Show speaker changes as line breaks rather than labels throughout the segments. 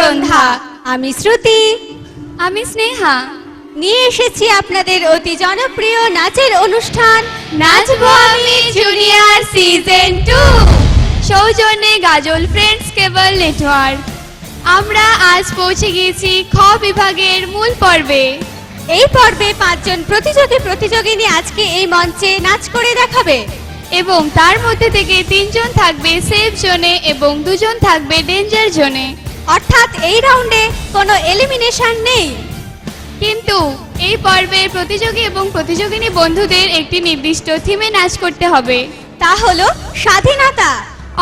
সন্ধ্যা।
আমি শ্রুতি,
আমি স্নেহা।
নিয়ে এসেছি আপনাদের অতি জনপ্রিয় নাচের অনুষ্ঠান
নাচবো আমি জুনিয়র সিজন 2, সৌজন্যে গাজল ফ্রেন্ডস কেবল নেটওয়ার্ক। আমরা আজ পৌঁছে গিয়েছি খ বিভাগের মূল পর্বে।
এই পর্বে 5 জন প্রতিযোগিনী আজকে এই মঞ্চে নাচ করে দেখাবে
এবং তার মধ্যে থেকে 3 জন থাকবে সেফ জোনে এবং 2 জন থাকবে ডেঞ্জার জোনে।
অর্থাৎ এই রাউন্ডে কোনো এলিমিনেশন নেই।
কিন্তু এই পর্বের প্রতিযোগী এবং প্রতিযোগিনী বন্ধুদের একটি নির্দিষ্ট থিমে নাচ করতে হবে।
তা হলো স্বাধীনতা।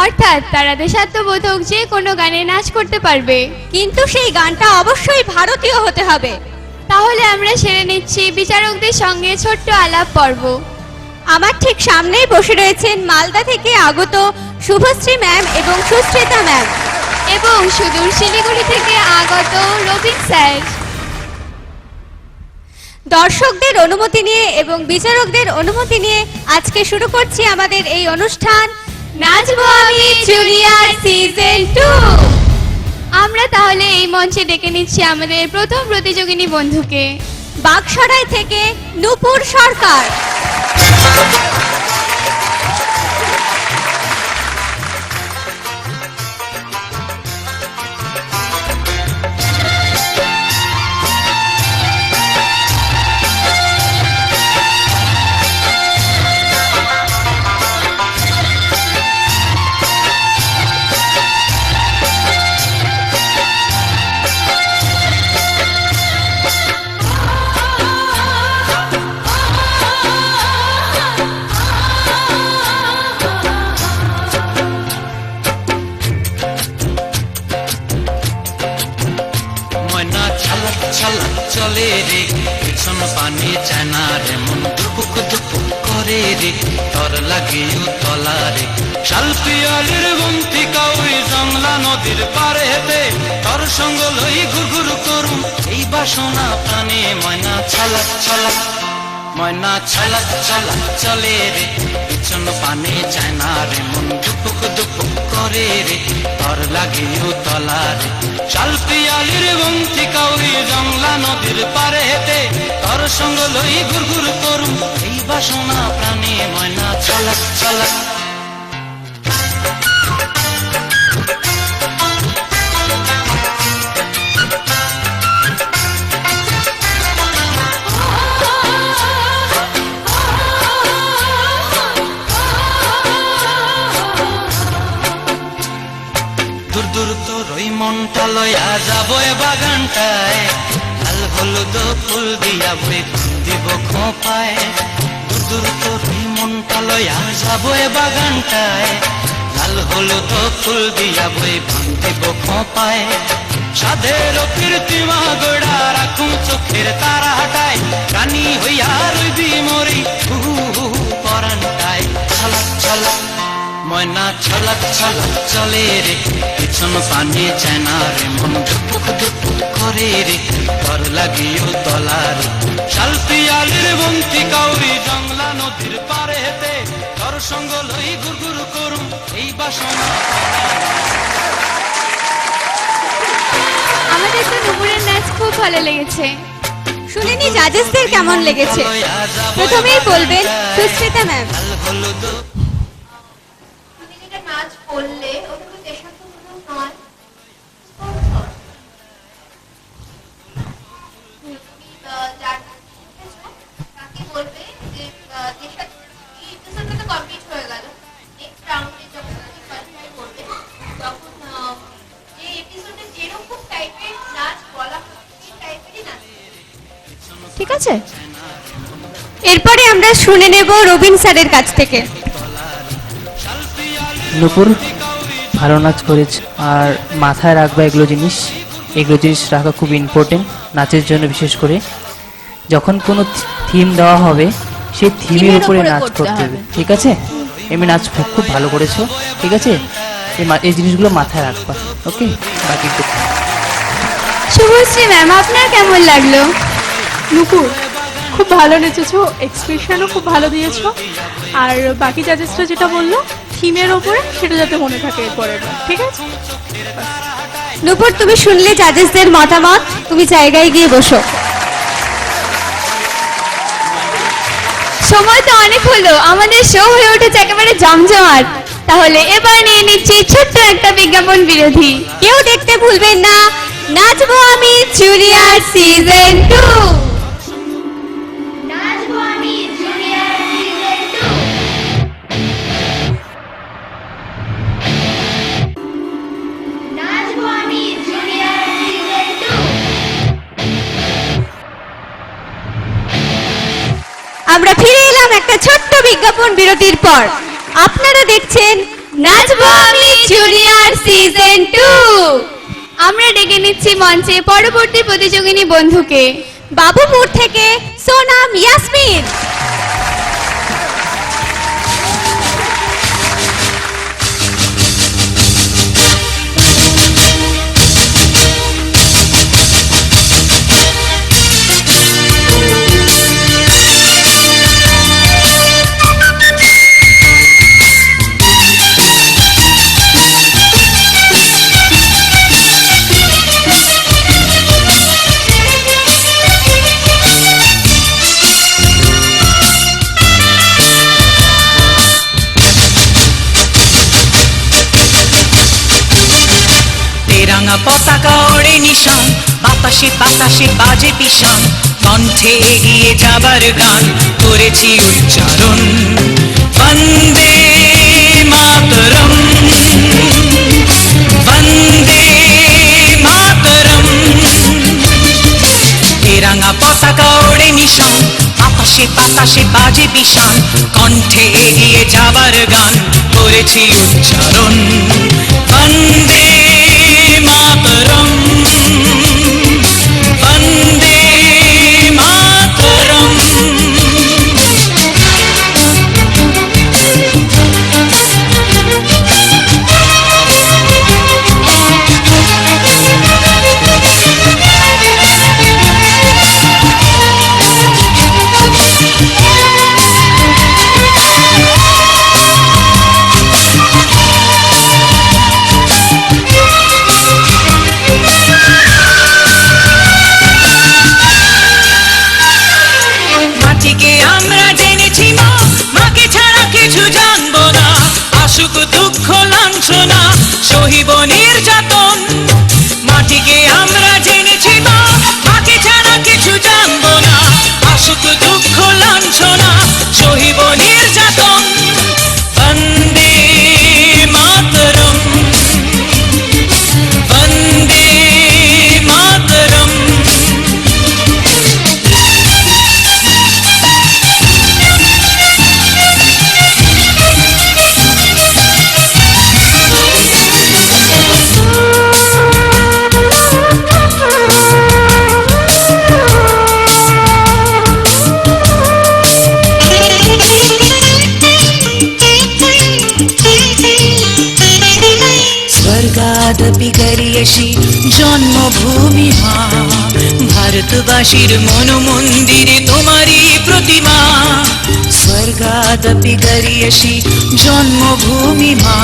অর্থাৎ তারা দেশাত্মবোধক যে কোনো গানে নাচ করতে পারবে,
কিন্তু সেই গানটা অবশ্যই ভারতীয় হতে হবে।
তাহলে আমরা সেরে নিচ্ছি বিচারকদের সঙ্গে ছোট্ট আলাপ পর্ব।
আমার ঠিক সামনেই বসে রয়েছেন মালদা থেকে আগত শুভশ্রী ম্যাম এবং সুস্মিতা ম্যাম,
এবং সুদূর শিলিগুড়ি থেকে আগত রবিন স্যার।
দর্শকদের অনুমতি নিয়ে এবং বিচারকদের অনুমতি নিয়ে আজকে শুরু করছি আমাদের এই অনুষ্ঠান
নাচবো আমি জুনিয়র সিজন 2। আমরা তাহলে এই মঞ্চে ডেকে নিচ্ছি আমাদের প্রথম প্রতিযোগিনী বন্ধুকে।
বাগসরাই থেকে নূপুর সরকার,
চলে রে পিছন পানি চায় না রে, মন দুপুক দুপুক করে রে, তর লাগে তলা রে। শালপিয়ালির বন্তি কাউরি জংলা নদীর পারে হেতে, তর সঙ্গ লই ঘুরঘুর করুম এই বাসনা প্রাণে। ময়না ছলক ছলক, ময়না ছলক ছলক চলে রে পিছন পানি চায় না রে, মন দুপুক দুপুক করে রে, তর লাগে তলা রে। শালপিয়ালির বন্তি কাউরি জংলা নদীর পারে হেতে, তর সঙ্গ লই ঘুরঘুর করুম এই বাসনা প্রাণে। ময়না ছলক ছলক। দূর দূর তোর ওই মনটা লয়া যাবো এ বাগানটায়, লাল হলুদ ফুল দিয়া বই দিব খোঁপায়। দূর দূর তোর ওই মনটা লয়া যাবো এ বাগানটায়, লাল হলুদ ফুল দিয়া বই দিব খোঁপায়। সাধের কীর্তিমা গোড়া রাখুন চোখের তারা হাটায়, রানী হইয়া রইবি মরি হু হু পরানটায়। ছলক ছলক, ময়না ছলক ছলক চলে রে পিছন পানি চায় না রে, মন ধুপুক ধুপুক করে রে, তর লাগিও তলা রে। শালপিয়ালির বন্তি কাউরি জংলা নদীর পারে হেতে, তর সঙ্গ লই ঘুরঘুর করুম এই বাসনা।
আমাদের তো নূপুরের নাচ খুব ভালো লেগেছে।
শুনিনি জাজেসদের কেমন লেগেছে? প্রথমেই বলবেন সুস্মিতা ম্যাম।
নাচ করলে ওটা তো দেশাত্মবোধক নয়। তাকে বলবে যে দেশাত্মবোধক কমপ্লিট হয়ে গেল, নেক্সট রাউন্ডে যখন কোয়ালিফাই করবে তখন যে এপিসোডে যেরকম টাইপের নাচ বলা হয় সেই টাইপেরই নাচ।
ঠিক আছে, এরপরে আমরা শুনে নেব রবিন স্যারের কাছ থেকে।
নূপুর ভালো নাচ করেছ, আর মাথায় রাখবা এগুলো জিনিস রাখা খুব ইম্পর্টেন্ট নাচের জন্য। বিশেষ করে যখন কোনো থিম দেওয়া হবে সেই থিমের উপরে নাচ করতে হবে, ঠিক আছে? এমনি নাচ খুব ভালো করেছো, ঠিক আছে? এই জিনিসগুলো মাথায় রাখবা, ওকে? বাকি
শুভশ্রী ম্যাম, আপনার কেমন লাগলো?
নূপুর খুব ভালো নেচেছো, এক্সপ্রেশনও খুব ভালো দিয়েছো, আর বাকি জাজেসরা যেটা বললো থিমের ওপরে সেটা যাতে মনে থাকে এরপরের বার, ঠিক আছে?
নূপুর, তুমি শুনলে জাজেসদের মতামত, তুমি জায়গায় গিয়ে বসো।
সময় তো অনেক হলো, আমাদের শো হয়ে উঠেছে একেবারে জমজমাট। তাহলে এবার নিয়ে নিচ্ছি ছোট্ট একটা বিজ্ঞাপন বিরোধী।
কেউ দেখতে ভুলবেন না, নাচবো আমি জুনিয়র সিজন 2।
নাচবো আমি জুনিয়র সিজন 2। নাচবো আমি জুনিয়র সিজন 2।
আমরা ফিরে এলাম একটা ছোট্ট বিজ্ঞাপন বিরতির পর। আপনারা দেখছেন
নাচবো আমি জুনিয়র সিজন 2। আমরা ডেকে নিচ্ছি মঞ্চে পরবর্তী প্রতিযোগিনী বন্ধুকে।
বাবুপুর থেকে সোনাম ইয়াসমিন।
তেরাঙা পতাকা ওড়ে নিশান, বাতাসে বাতাসে বাজে পিশান, কণ্ঠে এগিয়ে যাবার গান করেছি উচ্চারণ। বন্দে মাতরম, বন্দে মাতরম। তেরাঙা পতাকা ওড়ে নিশান, বাতাসে বাতাসে বাজে পিশান, কণ্ঠে এগিয়ে যাবার গান করেছি উচ্চারণ। বন্দে মাতরম, বন্দে মাতরম। মাটিকে আমরা জেনেছি মা, মাকে ছাড়া কিছু জানবো না। আসুক দুঃখ লাঞ্ছনা, সহিব নির্যাতন। মাটিকে আমরা জেনেছি মা, মাকে ছাড়া কিছু জানবো না। আসুক দুঃখ লাঞ্ছনা, সহিব নির্যাতন। বন্দে মাতরম, বন্দে মাতরম। স্বর্গাদপি গরিয়সী জন্মভূমি মা, ভারতবাসীর মনোমন্দিরে তোমারই প্রতিমা। স্বর্গাদপি গরিয়সী জন্মভূমি মা,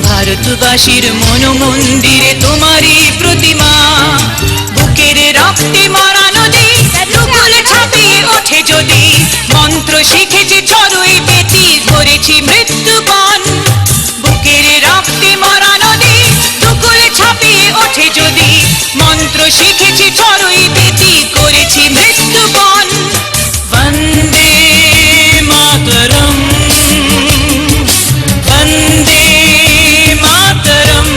ভারতবাসীর মনোমন্দিরে তোমারই প্রতিমা। বুকের রক্তে মরা নদী, দুকুলে ছাপিয়ে ওঠে যদি, মন্ত্র শিখেছি চড়ুই বেটি, করেছি মৃত্যুবন। বুকের রক্তে মরা নদী, দুকুলে ছাপিয়ে ওঠে যদি, মন্ত্র শিখেছি চড়ুই বেটি, করেছি মৃত্যুবন। বন্দে মাতরম, বন্দে মাতরম।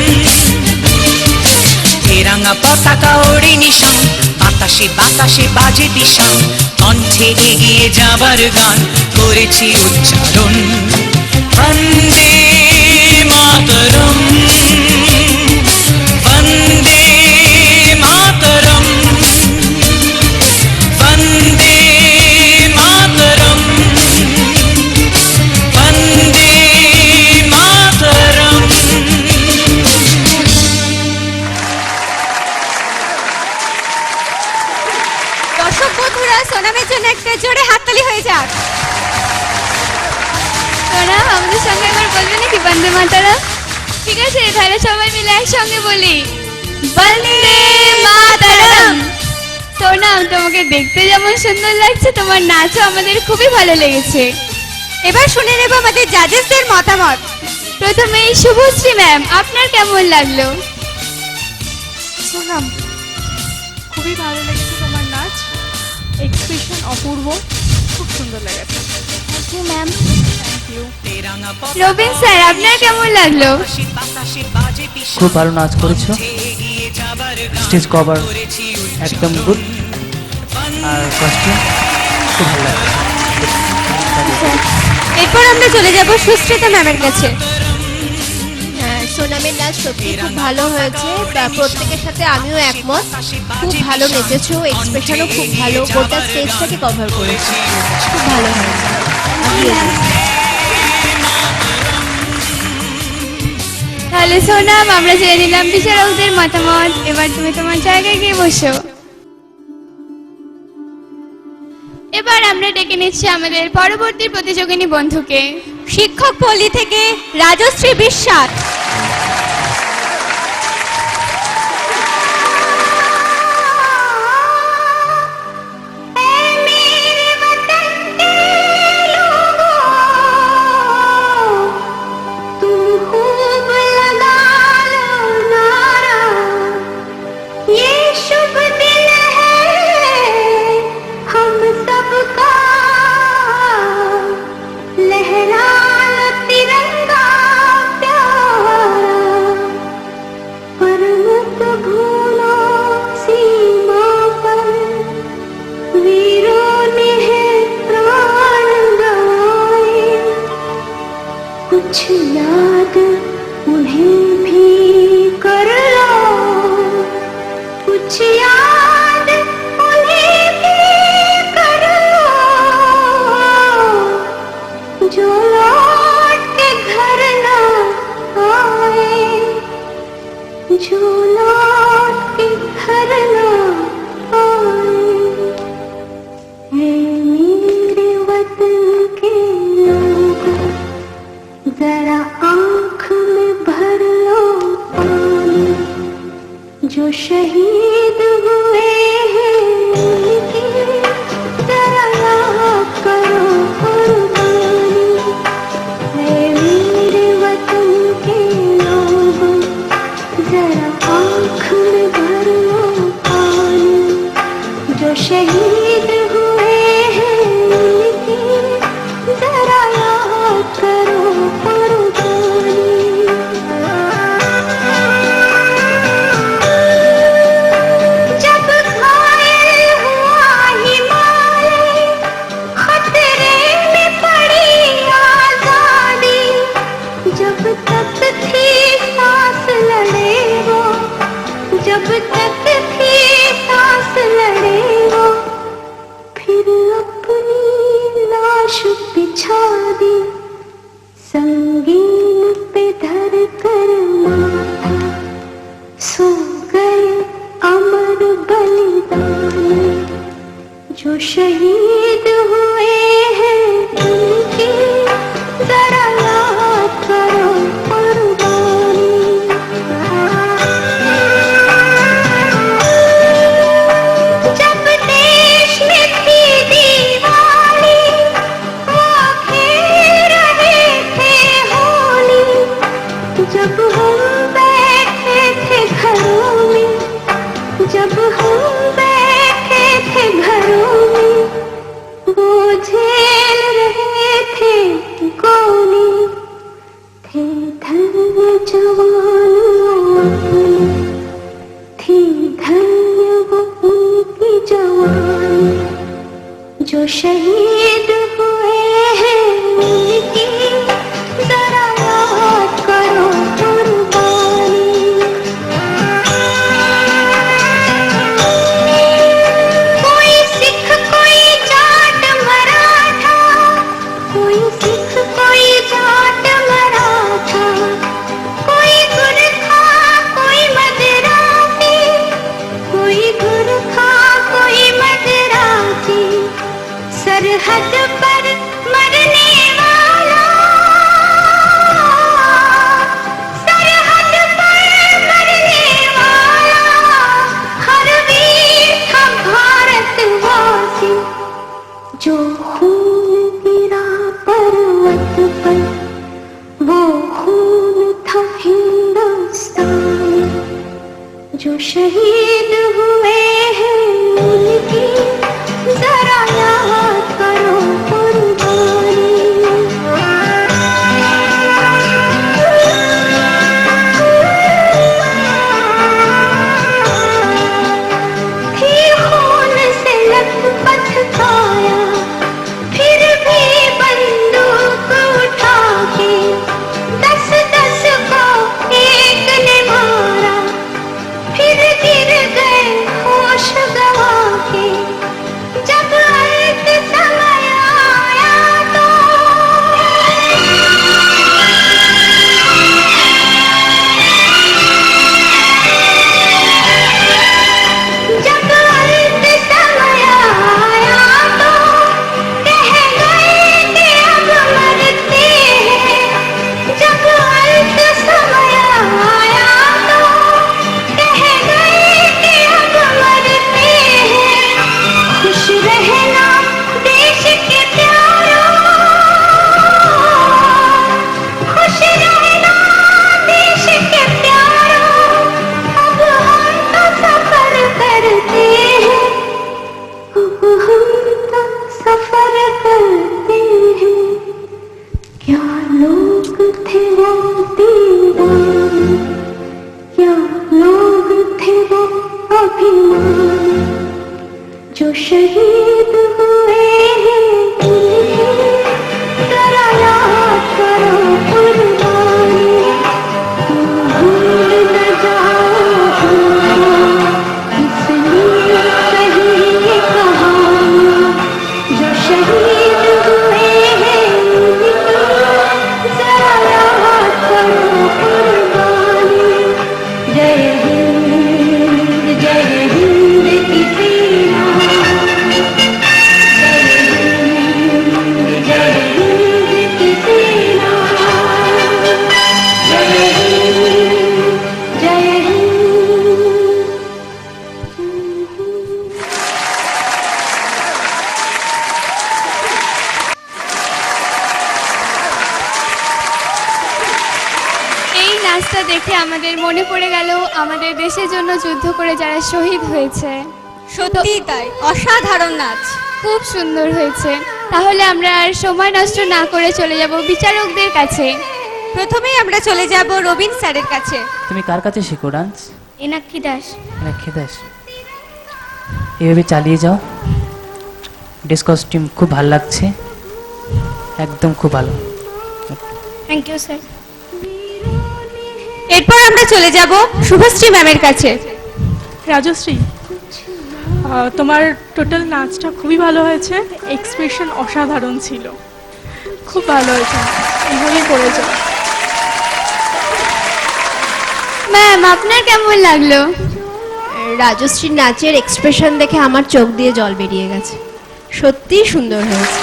তেরাঙা পতাকা ওড়ে নিশান, বাতাসে বাতাসে বাজে পিশান, কণ্ঠে এগিয়ে যাবার গান করেছি উচ্চারণ। বন্দে মাতরম, বন্দে মাতরম, বন্দে মাতরম, বন্দে মাতরম।
দর্শক বন্ধুরা, সোনামের জন্য একটা জোরে হাততালি হয়ে যাক।
তোরা আমাদের সঙ্গে একবার বলবে নাকি বন্দে মাতারা? ঠিক আছে, তাহলে সবাই মিলে একসঙ্গে বলি বন্দে মাতরম। সোনাম, তোমাকে দেখতে যেমন সুন্দর লাগছে, তোমার নাচও আমাদের খুবই ভালো লেগেছে।
এবার শুনে নেব আমাদের জাজেসদের মতামত।
প্রথমেই শুভশ্রী ম্যাম, আপনার কেমন লাগলো?
সোনাম, খুবই ভালো লেগেছে তোমার নাচ, এক্সপ্রেশন অপূর্ব, খুব সুন্দর লেগেছে।
Thank you ma'am.
Thank you.
Robin sir, আপনার কেমন লাগলো?
খুব ভালো নাচ করেছো, স্টেজ কভার একদম গুড, আর কস্টিউম খুব ভালো লাগছে।
এরপর আমরা চলে যাব সুশ্রিতা ম্যামের কাছে।
হ্যাঁ, সোনামের নাচ সত্যি খুব ভালো হয়েছে, প্রত্যেকের সাথে আমিও একমত। খুব ভালো নেচেছো, এক্সপ্রেশনও খুব ভালো, গোটা স্টেজটাকে কভার করেছো, খুব ভালো হয়েছে।
তাহলে সোনাম, আমরা জেনে নিলাম বিচারকদের মতামত। এবার তুমি তোমার জায়গায় গিয়ে বসো। এবার আমরা ডেকে নিচ্ছি আমাদের পরবর্তী প্রতিযোগিনী বন্ধুকে।
শিক্ষক পল্লী থেকে রাজশ্রী বিশ্বাস।
कुछ याद उन्हें भी कर लो, कुछ याद उन्हें भी कर लो, जो लौट के घर ना आए, जो लौट के घर ना आए। है मेरे वतन के लोगों, जरा आँख में भर लो पानी, जो शहीद हुए हैं उनकी जरा याद करो कुर्बानी। है मेरे वतन के लोगों, जरा आँख में भर लो पानी, जो शहीद हुए हैं उनकी जरा याद करो। जब तक थी सांस लड़े वो, फिर अपनी लाश बिछा दी, संगीन पे धर कर माथा, सो गए अमर बलिदानी, जो शहीद हुए हैं उनकी जरा याद करो कुर्बानी। जब देश में थी दीवानी, वो खेल रहे थे होली, जब हम बैठे थे घरों में, जब हम बैठे थे घरों में, वो झेल रहे थे गोली, थे धन्य जवान थी धन्य वो उनकी जवानी, जो शहीद हुए हैं उनकी जरा याद करो कुर्बानी। कोई सिख कोई जाट मराठा, कोई सिख कोई जाट मराठा, कोई गुरखा कोई मदरासी, कोई गुरखा कोई मदरासी, सरहद स्वाभिमान जो शहीद हुए हैं जरा याद करो कुर्बानी भूल न जाओ इसलिए कही ये कहानी जो शहीद हुए हैं जरा याद करो कुर्बानी जय हिंद की सेना जय हिंद की सेना जय हिंद जय हिंद
এই নাচটা দেখে আমাদের মনে পড়ে গেল আমাদের দেশের জন্য যুদ্ধ করে যারা শহীদ হয়েছে।
সত্যি তাই, অসাধারণ নাচ।
খুব সুন্দর হয়েছে। তাহলে আমরা আর সময় নষ্ট না করে চলে যাব বিচারকদের কাছে।
প্রথমেই আমরা চলে যাব রবিন স্যারের কাছে।
তুমি কার কাছে শেখো ডান্স?
এনাক্ষী দাস।
রাখে দাস, এভাবে চালিয়ে যাও। ড্রেস কস্টিউম খুব ভালো লাগছে, একদম খুব ভালো।
Thank you sir.
এরপর আমরা চলে যাব শুভশ্রী ম্যামের কাছে।
রাজশ্রী, তোমার টোটাল নাচটা খুবই ভালো হয়েছে, এক্সপ্রেশন অসাধারণ ছিল, খুব ভালো হয়েছে, এইভাবেই করে যাও।
ম্যাম, আপনার কেমন লাগলো?
রাজশ্রীর নাচের এক্সপ্রেশন দেখে আমার চোখ দিয়ে জল বেরিয়ে গেছে, সত্যিই সুন্দর হয়েছে,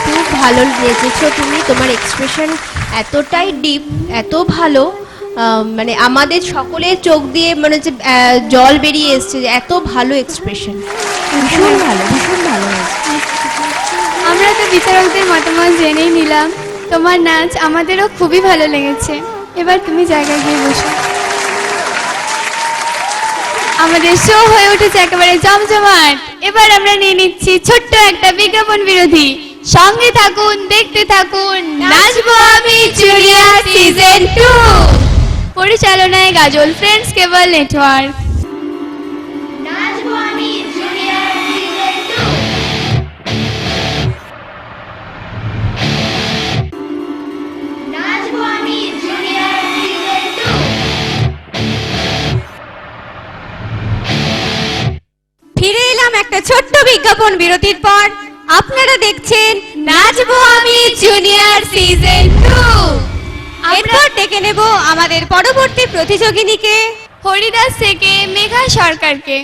খুব ভালো নেচেছো তুমি। তোমার এক্সপ্রেশন এতটাই ডিপ, এত ভালো, মানে আমাদের সকলের চোখ দিয়ে মানে যে জল বেরিয়ে এসছে, যে এত ভালো এক্সপ্রেশন, ভীষণ ভালো, ভীষণ ভালো হয়েছে।
আমরা তো বিচারকদের মতামত জেনেই নিলাম, তোমার নাচ আমাদেরও খুবই ভালো লেগেছে। এবার তুমি জায়গায় গিয়ে বসো। আমাদের শো হয়ে উঠেছে একেবারে জমজমাট। এবার আমরা নিয়ে নিচ্ছি ছোট্ট একটা বিজ্ঞাপন বিরতি। সঙ্গে থাকুন, দেখতে থাকুন নাচবো আমি চুড়িয়া সিজন 2, পরিচালনায় গাজল ফ্রেন্ডস কেবল নেটওয়ার্ক।
नाचबो आमी जूनियर सीजन 2 नाचबो आमी जूनियर सीजन 2
ফিরে এলাম একটা ছোট্ট বিজ্ঞাপন বিরতির পর। আপনারা দেখছেন
নাচবো আমি জুনিয়র সিজন 2।
এরপর ডেকে নেব আমাদের পরবর্তী প্রতিযোগিনীকে।
হরিদাস থেকে মেঘা সরকারকে।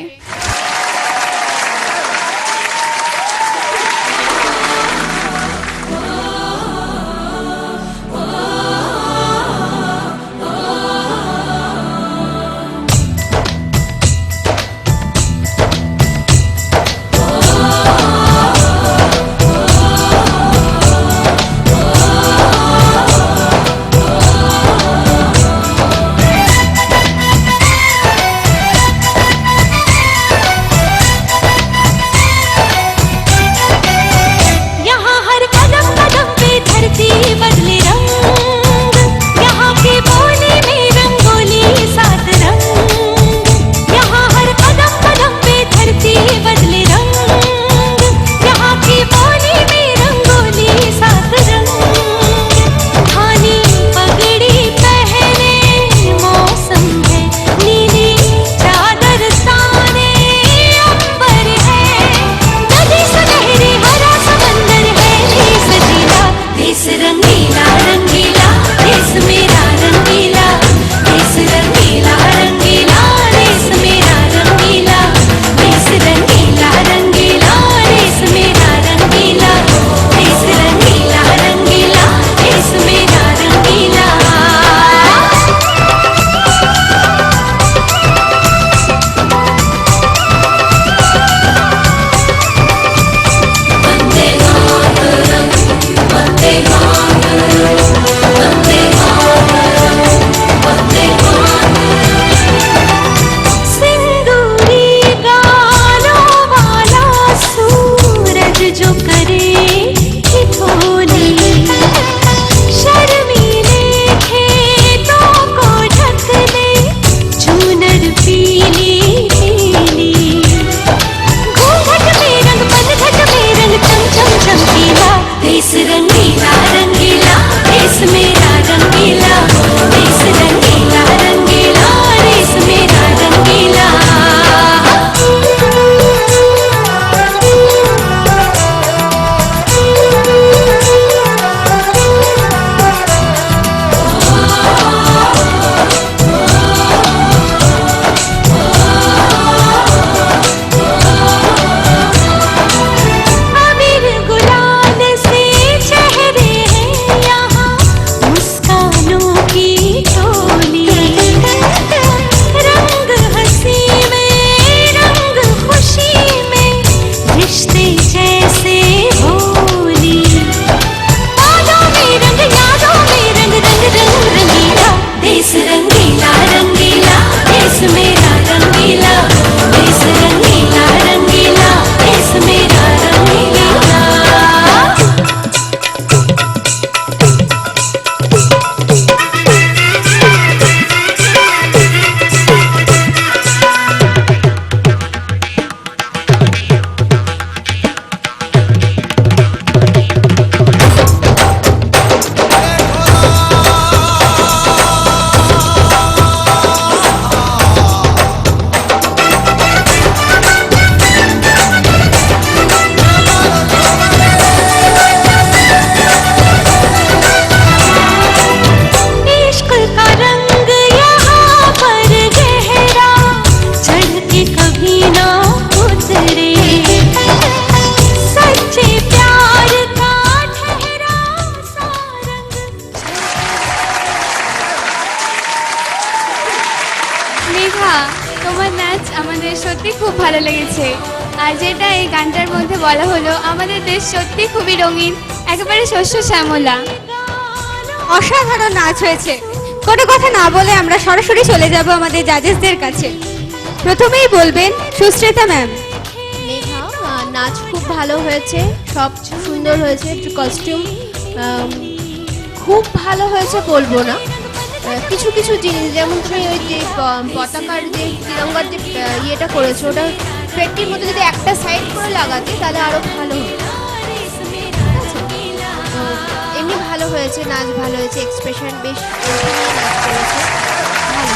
তোমার নাচ আমাদের সত্যি খুব ভালো লেগেছে। আর যেটা এই গানটার মধ্যে বলা হলো, আমাদের দেশ সত্যি খুবই রঙিন, একেবারে শস্য শ্যামলা।
অসাধারণ নাচ হয়েছে। কোনো কথা না বলে আমরা সরাসরি চলে যাব আমাদের জাজেসদের কাছে। প্রথমেই বলবেন সুশ্রেতা ম্যাম।
মেঘা, নাচ খুব ভালো হয়েছে, সব সুন্দর হয়েছে, কস্টিউম খুব ভালো হয়েছে বলবো না, কিছু কিছু জিনিস যেমন তুমি ওই যে পতাকার যে তিরঙ্গার যে ইয়েটা করেছো, ওটা পেটির মধ্যে যদি একটা সাইড করে লাগাতে তাহলে আরো ভালো হতো। এমনি ভালো হয়েছে, নাচ ভালো হয়েছে, এক্সপ্রেশন বেশ নাচ করেছে, ভালো।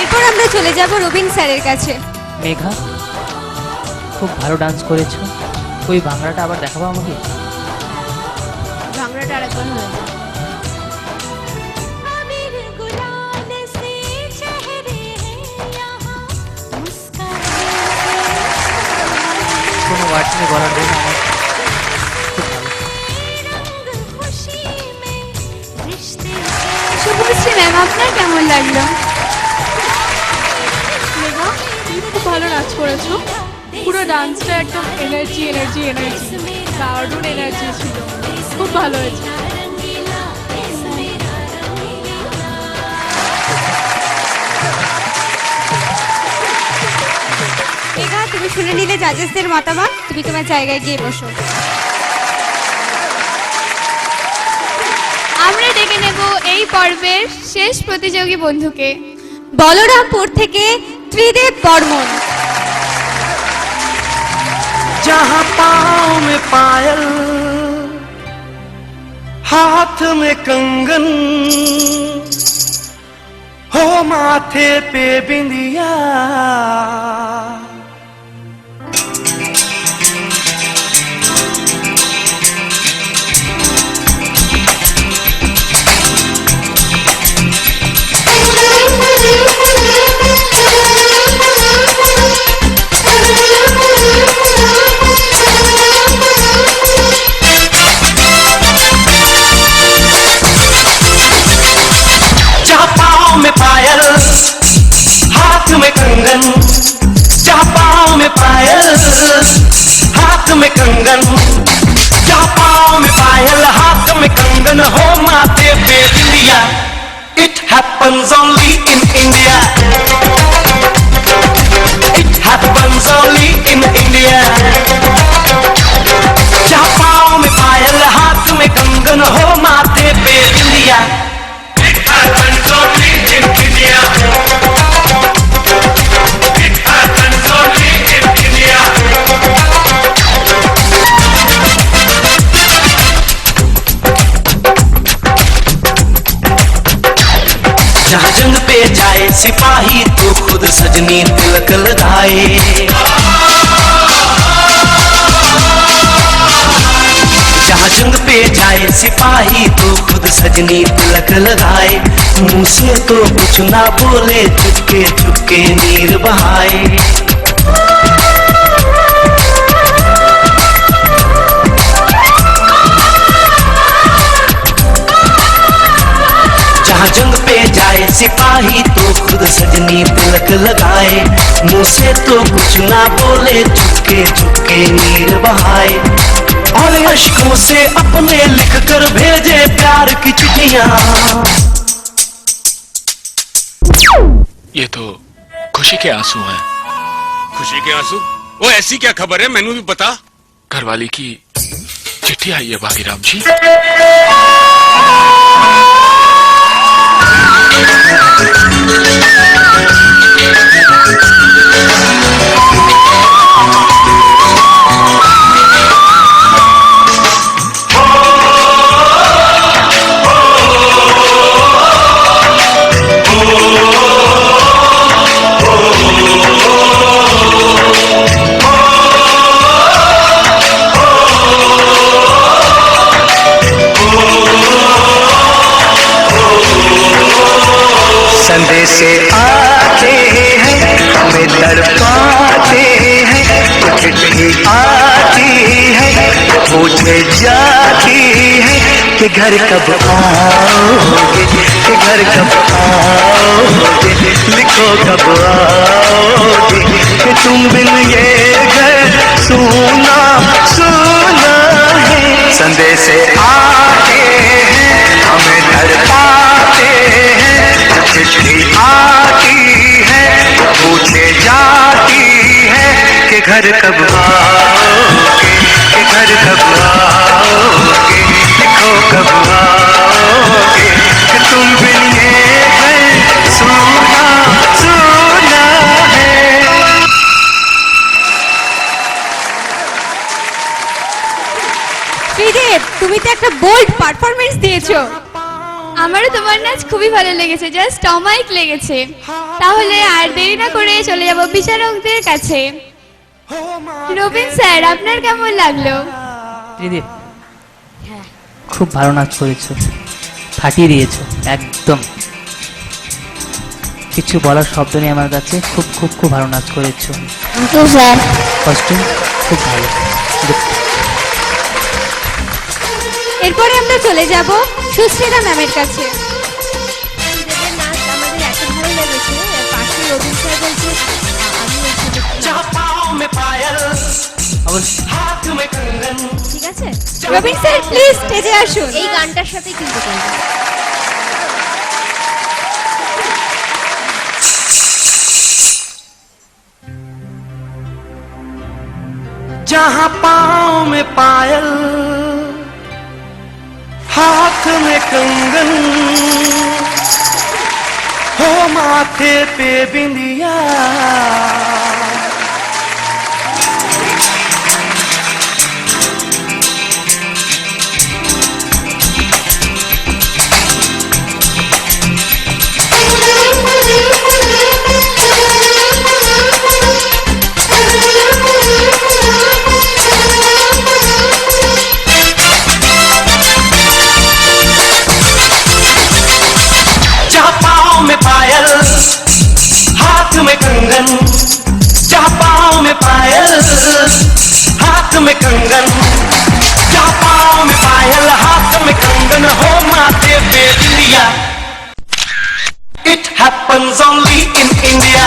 এরপর আমরা চলে যাব রবিন স্যারের কাছে।
মেঘা, খুব ভালো ডান্স করেছো। ওই ভাঙড়াটা আবার দেখাবো আমাকে?
ভাঙড়াটা আরেকবার হয়েছে।
কোনো ওয়ার্ড নিয়ে বলার জন্য আমার খুব ভালো।
শুভশ্রী ম্যাম, আপনার কেমন লাগলো?
মেঘা, তুমি খুব ভালো নাচ করেছো। পুরো ডান্সটা একদম এনার্জি এনার্জি এনার্জি, দারুণ এনার্জি ছিল, খুব ভালো হয়েছে।
মেঘা, তুমি শুনে নিলে জাজেসদের মতামত, তুমি তোমার জায়গায় গিয়ে বসো।
আমরা ডেকে নেব এই পর্বের শেষ প্রতিযোগী বন্ধুকে।
বলরামপুর থেকে ত্রিদেব বর্মন।
जहाँ पाँव में पायल, हाथ में कंगन, हो माथे पे बिंदिया, जहाँ पाँव में पायल, हाथ में कंगन, जहाँ पाँव में पायल, हाथ में कंगन, जहाँ पाँव में पायल, हाथ में कंगन, हो माथे पे बिंदिया, it happens only in India, it happens only in India, जहाँ पाँव में पायल, हाथ में कंगन, हो माथे पे बिंदिया, it happens only in India, it happens only in India. जहाँ जंग पे जाए सिपाही तो खुद सजनी तिलक लगाए, जहाँ जंग पे जाए सिपाही तो खुद सजनी तिलक लगाए, मुंह से तो कुछ ना बोले, चुपके चुपके नीर बहाए, जहाँ जंग पे जाए सिपाही तो खुद सजनी तिलक लगाए, मुंह से तो कुछ ना बोले, चुपके चुपके नीर बहाए, और अश्कों से अपने लिख कर भेजे प्यार की चिट्ठियां।
ये तो खुशी के आंसू हैं।
खुशी के आंसू? वो ऐसी क्या खबर है, मैनू भी बता।
घरवाली की चिट्ठी आई है भागीराम जी।
संदेशे आते हैं, हमें तड़पाते हैं, चिट्ठी आती है, पूछे जाती है,
कि घर कब आओगे, कि घर कब आओगे, लिखो कब आओगे, कि तुम बिन ये घर सूना सूना है। संदेश आते हैं हमें तड़पाते हैं, चिट्ठी आती है पूछे जाती है कि घर कब आओगे, कि घर कब आओगे, लिखो कब आओगे, कि तुम बिन ये घर सूना सूना है।
শ্রীদেব, তুমি তো একটা বোল্ড পারফরমেন্স দিয়েছো।
আমারও তোমার নাচ খুবই ভালো লেগেছে, জাস্ট অমাইক লেগেছে। তাহলে আর দেরি না করে চলে যাব বিচারকদের কাছে। রবিন স্যার, আপনার কেমন লাগলো?
ত্রিদীপ, খুব ভালো নাচ করেছো, ফাটিয়ে দিয়েছো একদম। কিছু বলার শব্দ নেই আমার কাছে। খুব খুব খুব ভালো নাচ করেছো।
স্যার।
কস্টিউম খুব ভালো।
এরপরে আমরা চলে যাব সুশ্রীতা ম্যামের কাছে।
নাচ আমাদের এত ভালো লেগেছে, পাশে রবীন্দ্র স্যার বলছে ঠিক আছে।
রবিন স্যার প্লিজ স্টেজে আসুন।
এই গানটার সাথে কিন্তু করবো।
जहाँ पाँव में पायल, हाथ में कंगन, हो माथे पे बिंदिया, हाथ में कंगन, जहाँ पाँव में पायल, हाथ में कंगन, जहाँ पाँव में पायल, हाथ में कंगन, हो माथे पे बिंदिया। It happens only in India.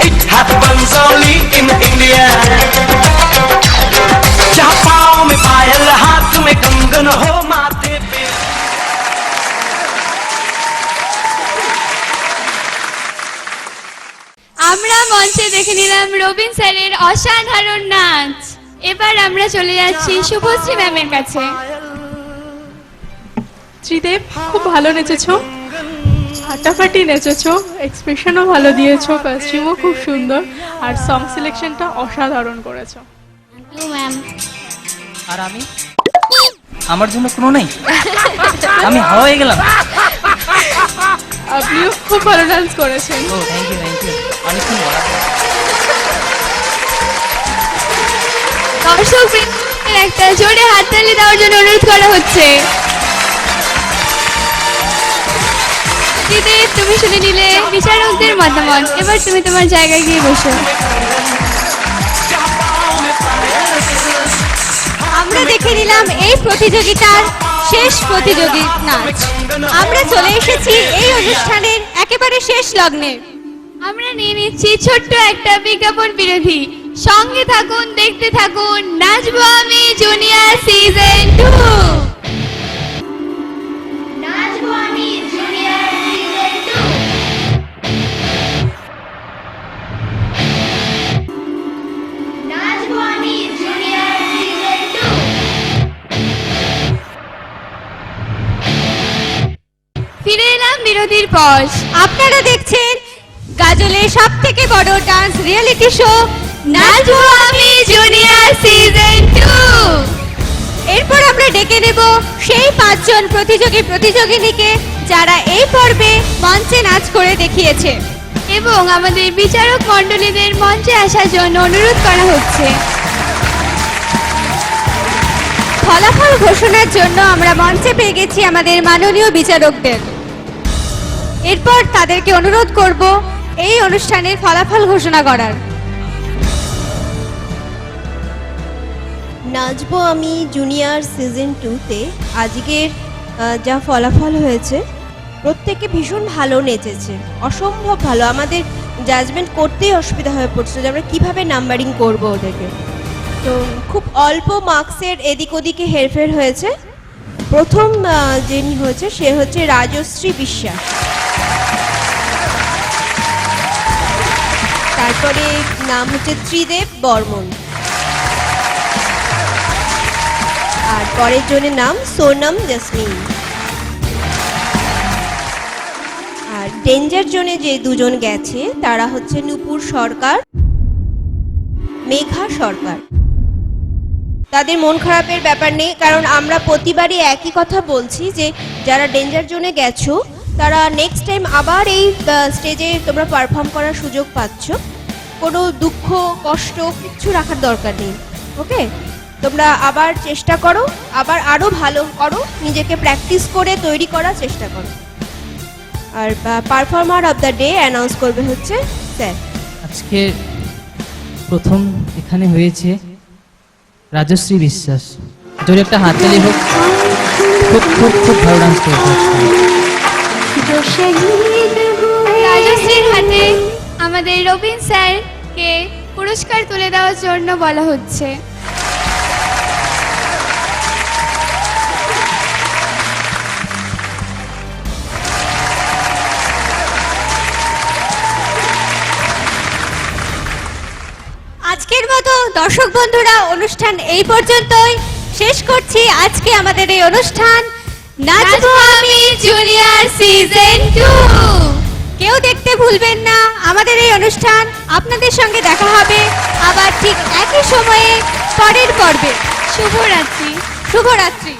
It happens only in India. जहाँ पाँव में पायल, हाथ में कंगन, हो माथे पे।
আমরা মঞ্চে দেখে নিলাম রবিন স্যারের অসাধারণ নাচ। এবার আমরা চলে যাচ্ছি শুভশ্রী ম্যামের কাছে।
শ্রীদেব, খুব ভালো নেচেছো, ফাটাফাটি নেচেছো, এক্সপ্রেশনও ভালো দিয়েছো, কস্টিউমও খুব সুন্দর, আর সং সিলেকশনটা অসাধারণ করেছো।
ম্যাম,
আর আমি, আমার জন্য কোনো নেই, আমি হাওয়া হয়ে গেলাম।
আপনিও খুব ভালো ডান্স করেছেন।
ও থ্যাংক ইউ থ্যাংক ইউ। আমি কি বলার
দর্শকদের একটা জোরে হাততালি দেওয়ার জন্য অনুরোধ করা হচ্ছে। দিদি, তুমি শুনে নিলে বিচারকদের মতামত, এবার তুমি তোমার জায়গায় গিয়ে বসো।
আমরা দেখে নিলাম এই প্রতিযোগিতার শেষ প্রতিযোগী নাচ। আমরা চলে এসেছি এই অনুষ্ঠানের একেবারে শেষ লগ্নে।
আমরা নিয়ে নিচ্ছি ছোট্ট একটা বিজ্ঞাপন বিরোধী। সঙ্গে থাকুন, দেখতে থাকুন নাচবো আমি জুনিয়র সিজন 2।
নাচবো আমি জুনিয়র সিজন 2। নাচবো আমি জুনিয়র সিজন 2।
ফিরে এলাম বিরতির পর।
আপনারা দেখছেন গাজলের সব থেকে বড় ডান্স রিয়েলিটি শো
নাচবো আমি জুনিয়র সিজন 2।
এরপর আমরা ডেকে নেব সেই 5 জন প্রতিযোগিনীকে যারা এই পর্বে মঞ্চে নাচ করে দেখিয়েছে,
এবং আমাদের বিচারক মণ্ডলীদের মঞ্চে আসার জন্য অনুরোধ করা হচ্ছে।
ফলাফল ঘোষণার জন্য আমরা মঞ্চে পেয়ে গেছি আমাদের মাননীয় বিচারকদের। এরপর তাদেরকে অনুরোধ করব এই অনুষ্ঠানের ফলাফল ঘোষণা করার।
নাচবো আমি জুনিয়র সিজন 2-তে আজকের যা ফলাফল হয়েছে, প্রত্যেকে ভীষণ ভালো নেচেছে, অসম্ভব ভালো। আমাদের জাজমেন্ট করতেই অসুবিধা হয়ে পড়ছিল যে আমরা কীভাবে নাম্বারিং করব ওদেরকে। তো খুব অল্প মার্কসের এদিক ওদিকে হেরফের হয়েছে। প্রথম যিনি হয়েছে সে হচ্ছে রাজশ্রী বিশ্বাস, তারপরে নাম হচ্ছে ত্রিদেব বর্মন, আর পরের জনের নাম সোনম জসমিন। আর ডেঞ্জার জোনে যে দুজন গেছে তারা হচ্ছে নূপুর সরকার, মেঘা সরকার। তাদের মন খারাপের ব্যাপার নেই, কারণ আমরা প্রতিবারই একই কথা বলছি যে যারা ডেঞ্জার জোনে গেছো তারা নেক্সট টাইম আবার এই স্টেজে তোমরা পারফর্ম করার সুযোগ পাচ্ছ। কোনো দুঃখ কষ্ট কিচ্ছু রাখার দরকার নেই, ওকে? তোমরা আবার চেষ্টা করো, আবার আরও ভালো করো, নিজেকে প্র্যাকটিস করে তৈরি করার চেষ্টা করো। আর performer of the day announce করবে হচ্ছে স্যার।
আজকে প্রথম এখানে হয়েছে রাজশ্রী বিশ্বাস, জোরে একটা হাততালি হোক। খুব খুব খুব ভালো ডান্স করেছে।
রাজশ্রীর হাতে আমাদের রবীন স্যারকে পুরস্কার তুলে দেওয়ার জন্য বলা হচ্ছে।
আজকের মতো দর্শক বন্ধুরা অনুষ্ঠান এই পর্যন্তই শেষ করছি। আজকে আমাদের এই অনুষ্ঠান নাচবো আমি
জুনিয়র সিজন 2।
কেউ দেখতে ভুলবেন না আমাদের এই অনুষ্ঠান। আপনাদের সঙ্গে দেখা হবে আবার ঠিক একই সময়ে পরের পর্বে।
শুভরাত্রি।
শুভরাত্রি।